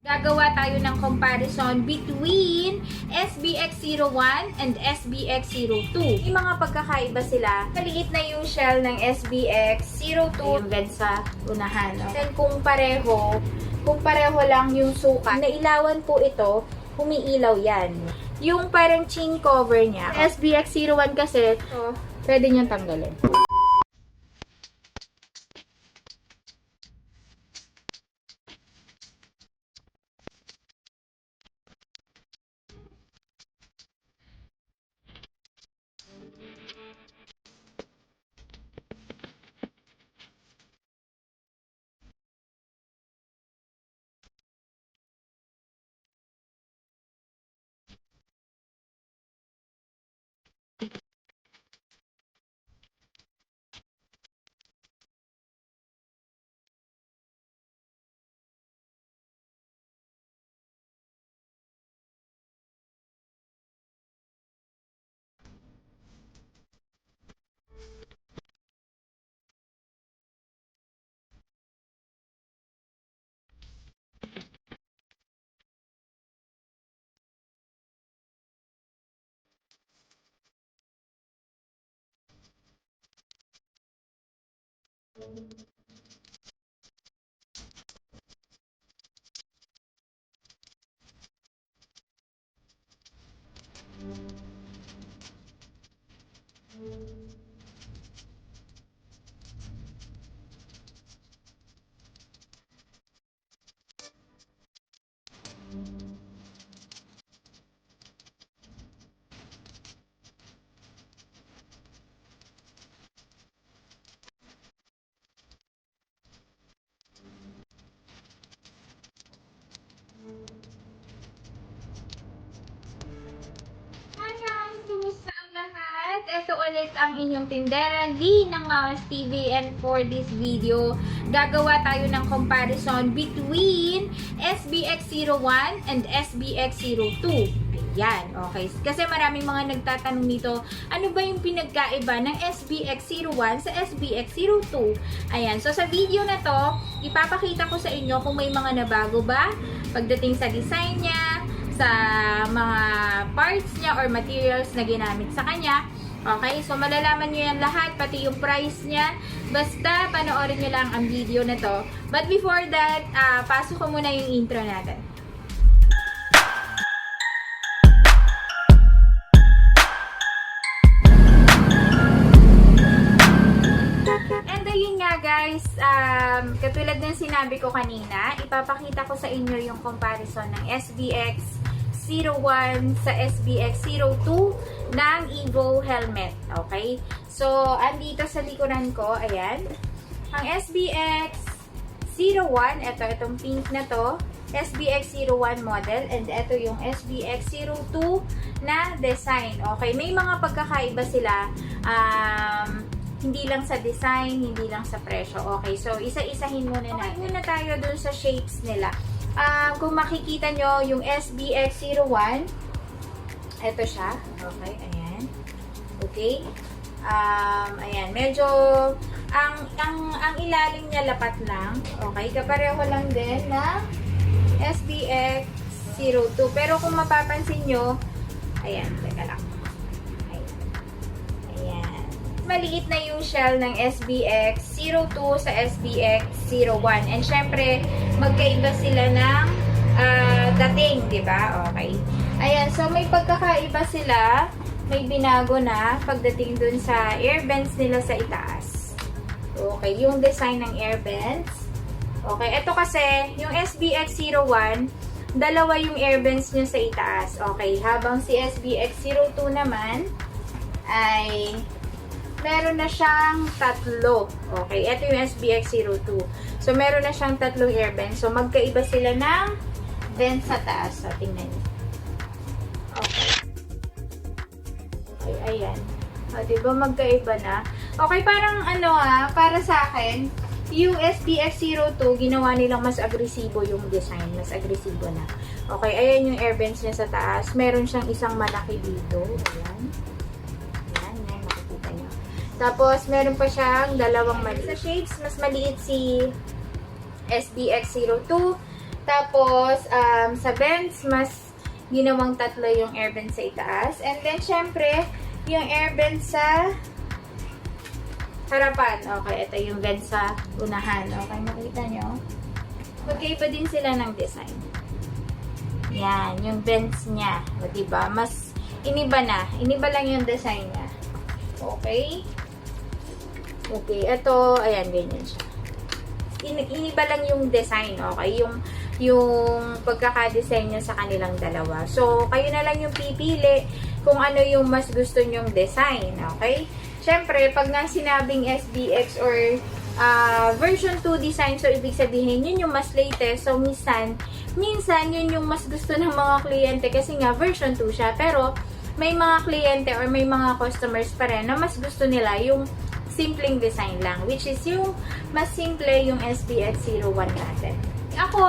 Gagawa tayo ng comparison between SBX01 and SBX02. May mga pagkakaiba sila. Maliit na yung shell ng SBX02, yung vent sa unahan. No? Then kung pareho lang yung sukat, nailawan po ito, humiilaw yan. Yung parang chin cover niya, SBX01 kasi, pwede niyang tanggalin. Hi guys! Kumusta ang lahat? Ito ulit ang inyong tindera, Lee ng Mamas TV, and for this video, gagawa tayo ng comparison between SBX01 and SBX02. Yan, okay. Kasi maraming mga nagtatanong nito, ano ba yung pinagkaiba ng SBX01 sa SBX02? Ayan, so sa video na to, ipapakita ko sa inyo kung may mga nabago ba pagdating sa design niya, sa mga parts niya or materials na ginamit sa kanya. Okay, so malalaman nyo yan lahat, pati yung price niya. Basta panoorin nyo lang ang video na to. But before that, pasok ko muna yung intro natin. And ayun nga guys, katulad ng sinabi ko kanina, ipapakita ko sa inyo yung comparison ng SBX01 sa SBX02 ng Evo helmet. Okay? So, andito sa likuran ko, ayan. Ang SBX01, itong pink na to, SBX01 model, and ito yung SBX02 na design. Okay? May mga pagkakaiba sila, hindi lang sa design, hindi lang sa presyo. Okay, so isa-isahin muna natin. Okay, muna tayo dun sa shapes nila. Kung makikita nyo, yung SBX01, ito siya. Okay, ayan. Okay. Ayan, medyo, ang ilalim niya lapat lang. Okay, kapareho lang din na SBX02. Pero kung mapapansin nyo, ayan, teka lang. Maliit na yung shell ng SBX02 sa SBX01. And syempre, magkaiba sila ng dating, di ba? Okay. Ayan, so may pagkakaiba sila. May binago na pagdating dun sa air vents nila sa itaas. Okay, yung design ng air vents. Okay, ito kasi, yung SBX01, dalawa yung air vents niya sa itaas. Okay, habang si SBX02 naman ay meron na siyang tatlo. Okay, ito yung SBX02. So, meron na siyang tatlong air vents. So, magkaiba sila ng vent sa taas. So, tingnan niyo. Okay. Okay, ayan. O, diba magkaiba na? Okay, parang para sa akin, yung SBX02, ginawa nilang mas agresibo yung design. Mas agresibo na. Okay, ayan yung air vents niya sa taas. Meron siyang isang malaki dito. Ayan. Tapos, meron pa siyang dalawang maliit. Sa shapes, mas maliit si SBX02. Tapos, sa vents, mas ginawang tatlo yung air vent sa itaas. And then, syempre, yung air vent sa harapan. Okay, ito yung vent sa unahan. Okay, makita nyo? Magkaiba din sila ng design. Yan, yung vents niya. O, diba? Mas iniba na. Iniba lang yung design niya. Okay? Okay, ito, ayan, ganyan siya. Iniba lang yung design, okay? Yung pagkakadesign niya sa kanilang dalawa. So, kayo na lang yung pipili kung ano yung mas gusto nyong design, okay? Siyempre, pag nga sinabing SBX or version 2 design, so ibig sabihin, yun yung mas latest. So, minsan yun yung mas gusto ng mga kliyente kasi nga version 2 siya. Pero, may mga kliyente or may mga customers pa rin na mas gusto nila yung simpleng design lang, which is yung mas simple yung SBX01 natin. Ako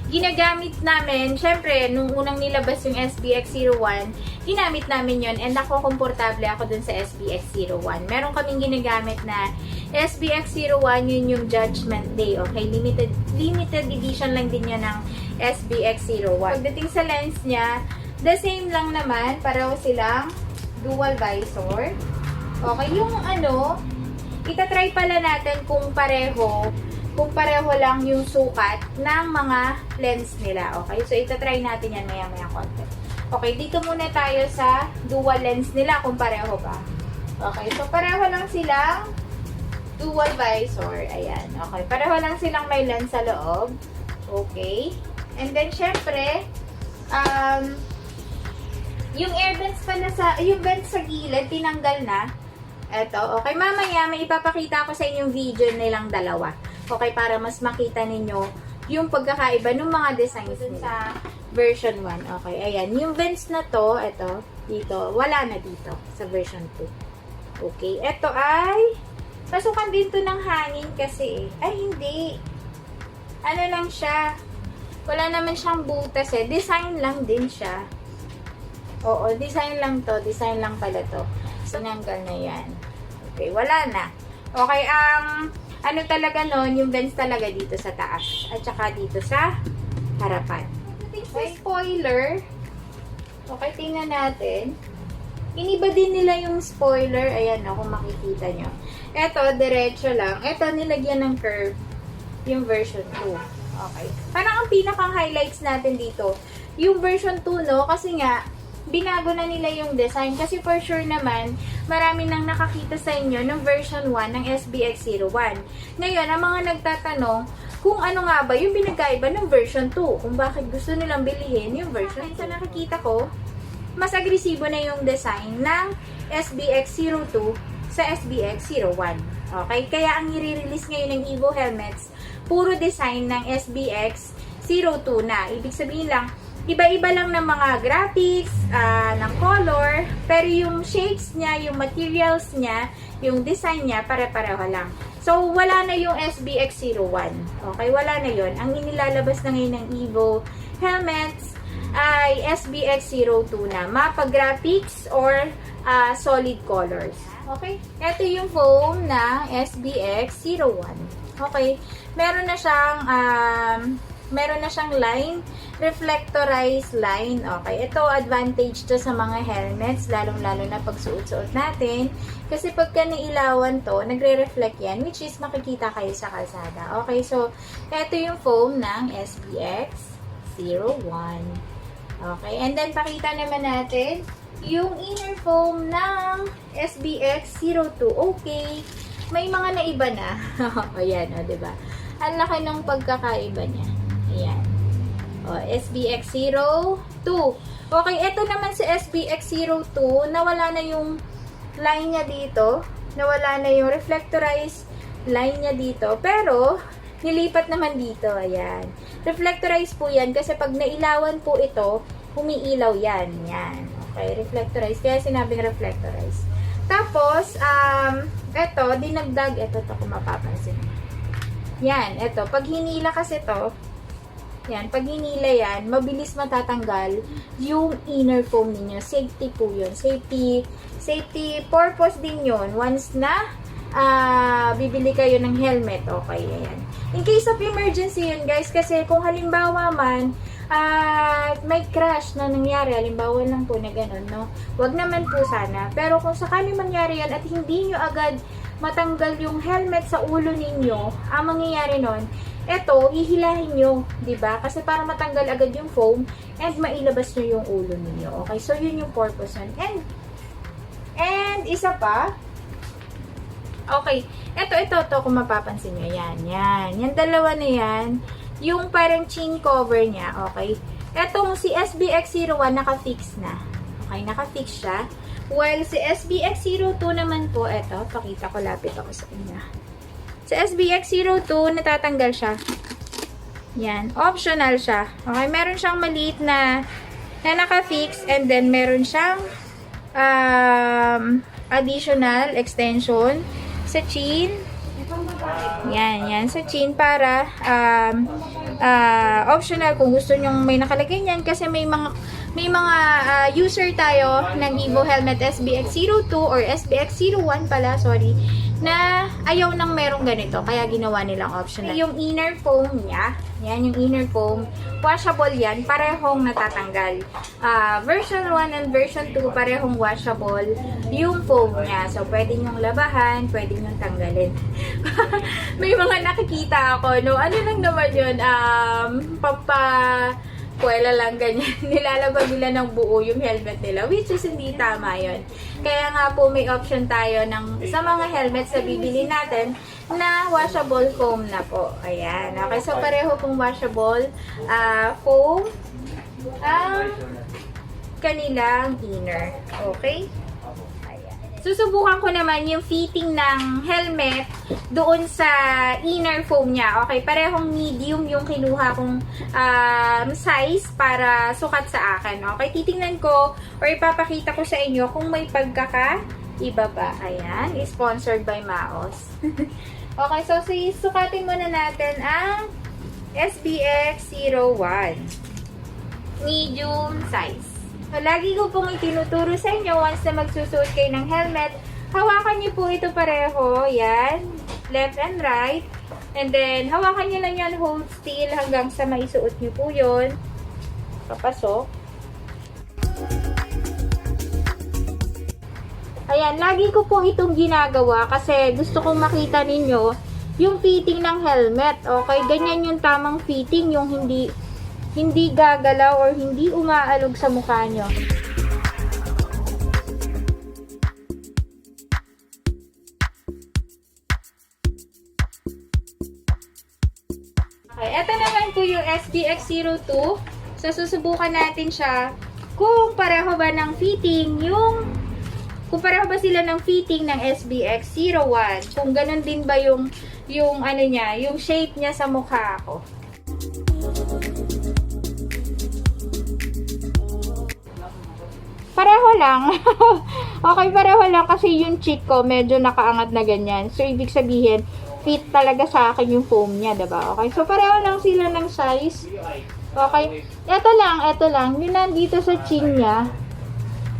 ginagamit namin, syempre, nung unang nilabas yung SBX01, ginamit namin yon and ako, komportable ako dun sa SBX01. Meron kaming ginagamit na SBX01, yun yung Judgment Day, okay? Limited edition lang din yun ng SBX01. Pagdating sa lens niya, the same lang naman, pareho silang dual visor. Okay, yung itatry pala natin kung pareho lang yung sukat ng mga lens nila. Okay, so itatry natin yan maya-maya konti. Okay, dito muna tayo sa dual lens nila kung pareho ba. Okay, so pareho lang silang dual visor. Ayan, okay. Pareho lang silang may lens sa loob. Okay. And then, syempre, yung air vents pala yung vents sa gilid, tinanggal na. Eto, okay. Mamaya, may ipapakita ko sa inyong video nilang dalawa. Okay, para mas makita ninyo yung pagkakaiba ng mga designs sa version 1. Okay, ayan. Yung vents na to, eto, dito, wala na dito sa version 2. Okay, eto ay, pasukan din to ng hangin kasi, ay hindi. Ano lang siya, wala naman siyang butas eh. Design lang din siya. Oo, design lang to. Design lang pala to. Sinanggal na yan. Okay, wala na. Okay, ano talaga nun, yung vents talaga dito sa taas. At saka dito sa harapan. Okay, spoiler. Okay, tingnan natin. Iniba din nila yung spoiler. Ayan, kung makikita nyo. Ito, diretso lang. Ito, nilagyan ng curve. Yung version 2. Okay. Parang ang pinakang highlights natin dito, yung version 2, no? Kasi nga, binago na nila yung design. Kasi for sure naman, marami nang nakakita sa inyo ng version 1 ng SBX01. Ngayon, ang mga nagtatanong kung ano nga ba yung pinagkaiba ng version 2. Kung bakit gusto nilang bilihin yung version 2. Sa nakikita ko, mas agresibo na yung design ng SBX02 sa SBX01. Okay? Kaya ang i-release ngayon ng Evo helmets, puro design ng SBX02 na. Ibig sabihin lang, iba-iba lang ng mga graphics, ng color, pero yung shapes niya, yung materials niya, yung design niya, pare-pareho lang. So, wala na yung SBX01. Okay, wala na yun. Ang inilalabas na ngayon ng Evo helmets ay SBX02 na. Mapa graphics or solid colors. Okay? Ito yung foam na SBX01. Okay? Meron na siyang line, reflectorized line. Okay, ito advantage to sa mga helmets, lalong-lalo na pag suot-suot natin. Kasi pagka nailawan to, nagre-reflect yan, which is makikita kayo sa kalsada. Okay, so, ito yung foam ng SBX01. Okay, and then pakita naman natin yung inner foam ng SBX02. Okay, may mga naiba na. Ayan, diba? Ang laki ng pagkakaiba niya. Ayan. SBX02. Okay, ito naman sa SBX02, nawala na yung line niya dito. Nawala na yung reflectorized line niya dito. Pero, nilipat naman dito. Ayan. Reflectorized po yan kasi pag nailawan po ito, humiilaw yan. Yan. Okay, reflectorized. Kaya sinabing reflectorized. Tapos, ito, dinagdag. Ito kung mapapansin. Yan, ito. Pag hinila kasi to, yan, pag hinila yan, mabilis matatanggal yung inner foam ninyo. Safety po yun. Safety purpose din yun. Once na bibili kayo ng helmet. Okay, ayan. In case of emergency yun guys, kasi kung halimbawa man, may crash na nangyari, halimbawa lang po na ganun, no? Wag naman po sana. Pero kung sakali mangyari yan at hindi nyo agad matanggal yung helmet sa ulo ninyo, ang mangyayari nun, eto, hihilahin nyo, diba? Kasi para matanggal agad yung foam and mailabas nyo yung ulo ninyo. Okay, so yun yung purpose nun. And isa pa, okay, ito, kung mapapansin nyo, yan, dalawa na yan, yung parang chin cover niya, okay? Etong si SBX01 naka-fix na. Okay, naka-fix siya. While si SBX02 naman po, eto, pakita ko, lapit ako sa inyo. Sa SBX02, natatanggal siya. Yan, optional siya. Okay, meron siyang maliit na naka-fix and then meron siyang additional extension sa chin. Yan sa chin para optional kung gusto nyong may nakalagay niyan kasi may mga user tayo ng Evo Helmet SBX02 or SBX01 pala, sorry, na ayaw nang merong ganito, kaya ginawa nilang optional. Yung inner foam niya, yan yung inner foam, washable yan, parehong natatanggal. Version 1 and version 2, parehong washable yung foam niya. So, pwede nyong labahan, pwede nyong tanggalin. May mga nakikita ako, no? Ano lang naman yun? Puwela lang ganyan. Nilalabag nila ng buo yung helmet nila, which is hindi tama yun. Kaya nga po may option tayo sa mga helmets na bibili natin na washable foam na po. Ayan. Okay, so pareho pong washable foam ang kanilang inner. Okay? Susubukan ko naman yung fitting ng helmet doon sa inner foam niya. Okay, parehong medium yung kinuha kong size para sukat sa akin. Okay, titingnan ko or ipapakita ko sa inyo kung may pagkakaiba ba. Ayan, sponsored by Maos. Okay, so sukatin muna natin ang SBX01 medium size. So, lagi ko pong itinuturo sa inyo once na magsusuot kayo ng helmet, hawakan niyo po ito pareho, yan, left and right, and then hawakan niyo lang yan, hold still hanggang sa maisuot niyo po yun, papasok. Ayan, lagi ko po itong ginagawa kasi gusto kong makita ninyo yung fitting ng helmet, okay, ganyan yung tamang fitting, yung hindi gagalaw or hindi umaalog sa mukha nyo. Okay, ito naman po yung SBX02. So, susubukan natin siya kung pareho ba ng fitting kung pareho ba sila ng fitting ng SBX01. Kung ganun din ba yung ano niya, yung shape niya sa mukha ko. Pareho lang. Okay, pareho lang kasi yung cheek ko medyo nakaangat na ganyan. So, ibig sabihin, fit talaga sa akin yung foam niya, diba? Okay, so pareho lang sila ng size. Okay, ito lang. Yung nandito sa chin niya,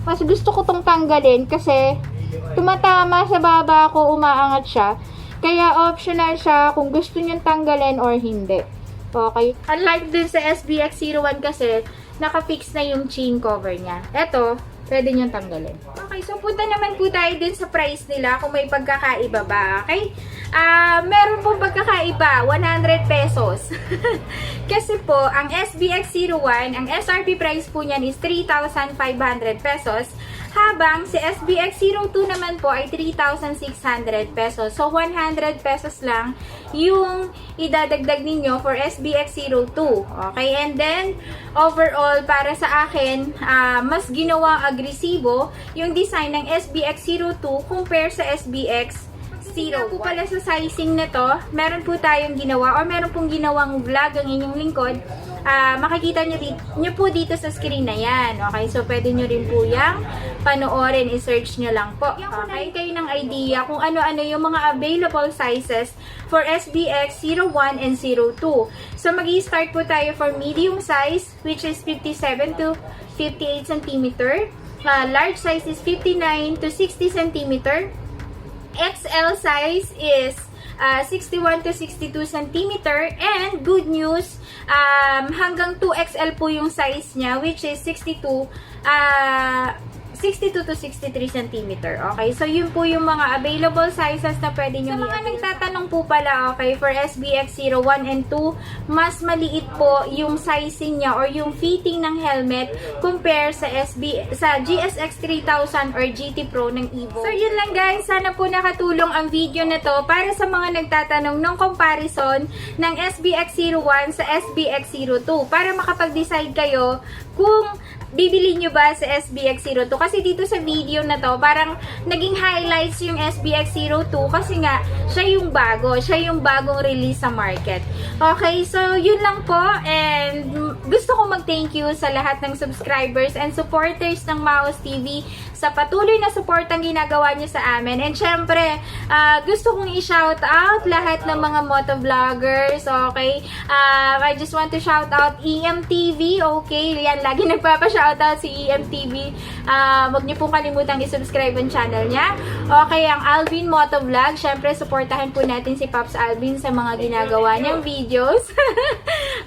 mas gusto ko tong tanggalin kasi tumatama sa baba ko, umaangat siya. Kaya optional siya kung gusto nyo tanggalin or hindi. Okay, unlike dun sa SBX01 kasi, naka-fix na yung chin cover niya. Ito, pwede nyo tanggalin. Okay, so punta naman po tayo din sa price nila kung may pagkakaiba ba. Okay? Meron pong pagkakaiba, 100 pesos. Kasi po, ang SBX01, ang SRP price po niyan is 3,500 pesos. Habang si SBX02 naman po ay 3,600 pesos. So, 100 pesos lang yung idadagdag ninyo for SBX02. Okay? And then, overall, para sa akin, mas ginawang agresibo yung design ng SBX02 compare sa SBX01. Po pala sa sizing na to, meron po tayong ginawa or meron pong ginawang vlog ang inyong lingkod. Makikita nyo po dito sa screen na yan. Okay, so pwede nyo rin po yung panoorin, i-search nyo lang po. Okay, kayo ng idea kung ano-ano yung mga available sizes for SBX01 and 02. So mag-i-start po tayo for medium size, which is 57 to 58 cm. Large size is 59 to 60 cm. XL size is 61 to 62 centimeter, and good news, hanggang 2XL po yung size niya, which is 62 to 63 centimeter. Okay, so yun po yung mga available sizes na pwede nyo. Sa mga nagtatanong po pala, okay, for SBX 01 and 2, mas maliit po yung sizing niya or yung fitting ng helmet compare sa GSX 3000 or GT Pro ng Evo. So yun lang guys, sana po nakatulong ang video na to para sa mga nagtatanong ng comparison ng SBX 01 sa SBX 02 para makapag-decide kayo kung bibili nyo ba sa SBX 02. Kasi dito sa video na to, parang naging highlights yung SBX 02 kasi nga, siya yung bago. Siya yung bagong release sa market. Okay, so yun lang po. And gusto ko mag-thank you sa lahat ng subscribers and supporters ng Maos TV sa patuloy na support ang ginagawa nyo sa amin. And syempre, gusto kong i-shout out lahat ng mga motovloggers. Okay, I just want to shout out EMTV. Okay, yan, lagi nagpapa-shoutout si EMTV. Huwag niyo pong kalimutang i-subscribe ang channel niya. Okay, ang Alvin Motovlog. Syempre, supportahan po natin si Pops Alvin sa mga ginagawa niyang videos.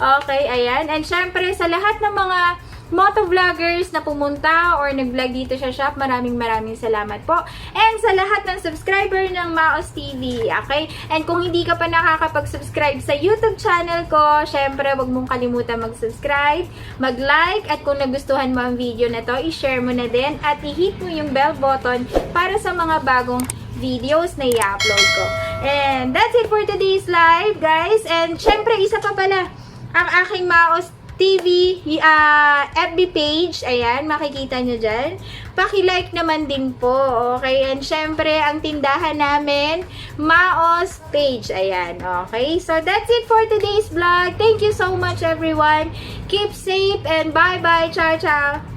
Okay, ayan. And syempre, sa lahat ng mga motovloggers na pumunta or nag-vlog dito sa shop, maraming salamat po. And sa lahat ng subscriber ng Maos TV, okay? And kung hindi ka pa nakakapag-subscribe sa YouTube channel ko, syempre, wag mong kalimutan mag-subscribe, mag-like, at kung nagustuhan mo ang video na to, i-share mo na din at i-hit mo yung bell button para sa mga bagong videos na i-upload ko. And that's it for today's live, guys. And syempre, isa pa pala, ang aking Maos TV FB page, ayan, makikita nyo dyan. Paki-like naman din po, okay? And syempre, ang tindahan namin, Maos page, ayan, okay? So, that's it for today's vlog. Thank you so much, everyone. Keep safe and bye-bye. Ciao, ciao.